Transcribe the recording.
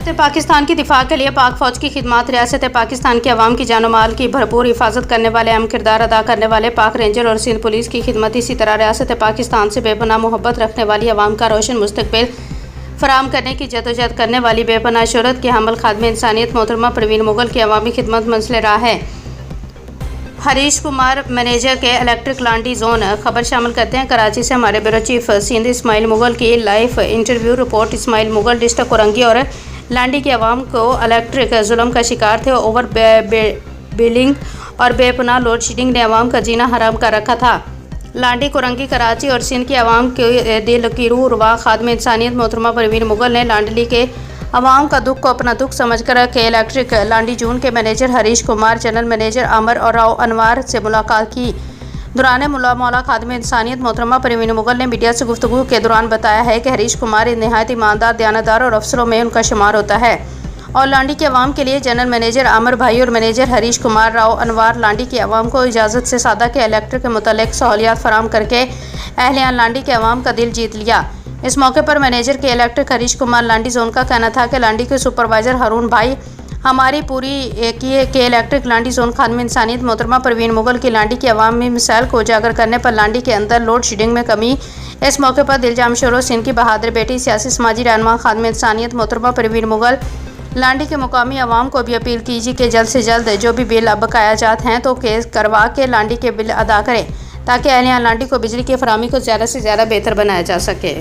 پاکستان کی دفاع کے لیے پاک فوج کی خدمات ریاست پاکستان کے عوام کی جان و مال کی بھرپور حفاظت کرنے والے اہم کردار ادا کرنے والے پاک رینجر اور سندھ پولیس کی خدمت، اسی طرح ریاست پاکستان سے بے پناہ محبت رکھنے والی عوام کا روشن مستقبل فراہم کرنے کی جدوجہد کرنے والی بے پناہ شہرت کی حامل خادم انسانیت محترمہ پروین مغل کی عوامی خدمت منزل راہ ہے۔ ہریش کمار، منیجر کے الیکٹرک لانڈی زون۔ خبر شامل کرتے ہیں کراچی سے ہمارے بیورو چیف سندھ اسماعیل مغل کی لائیو انٹرویو رپورٹ۔ اسماعیل مغل ڈسٹرکٹ کورنگی اور لانڈی کے عوام کو الیکٹرک ظلم کا شکار تھے۔ اوور بلنگ اور بے پناہ لوڈ شیڈنگ نے عوام کا جینا حرام کر رکھا تھا۔ لانڈی، کورنگی، کراچی اور سندھ کی عوام کے دل کی روح روا خادم انسانیت محترمہ پروین مغل نے لانڈلی کے عوام کا دکھ کو اپنا دکھ سمجھ کر کے الیکٹرک لانڈی زون کے manager Harish Kumar, general manager Amir اور راؤ انوار سے ملاقات کی۔ دوران مولا خادم انسانیت محترمہ پروین مغل نے میڈیا سے گفتگو کے دوران بتایا ہے کہ ہریش کمار نہایت ایماندار، دیانتدار اور افسروں میں ان کا شمار ہوتا ہے، اور لانڈی کے عوام کے لیے جنرل منیجر عامر بھائی اور منیجر ہریش کمار، راؤ انوار لانڈی کے عوام کو اجازت سے سادہ کے الیکٹرک کے متعلق سہولیات فراہم کر کے اہلیان لانڈی کے عوام کا دل جیت لیا۔ اس موقع پر منیجر کے الیکٹرک ہریش کمار لانڈی زون کا کہنا تھا کہ لانڈی کے سپروائزر ہارون بھائی ہماری پوری کے الیکٹرک لانڈی زون خادم انسانیت محترمہ پروین مغل کی لانڈی کے عوام میں مسائل کو اجاگر کرنے پر لانڈی کے اندر لوڈ شیڈنگ میں کمی۔ اس موقع پر دلجام شہروں سندھ کی بہادر بیٹی، سیاسی سماجی رہنما خادم انسانیت محترمہ پروین مغل لانڈی کے مقامی عوام کو بھی اپیل کیجیے کہ جلد سے جلد جو بھی بل بقایا جات ہیں تو کیس کروا کے لانڈی کے بل ادا کریں، تاکہ اہلیان لانڈی کو بجلی کی فراہمی کو زیادہ سے زیادہ بہتر بنایا جا سکے۔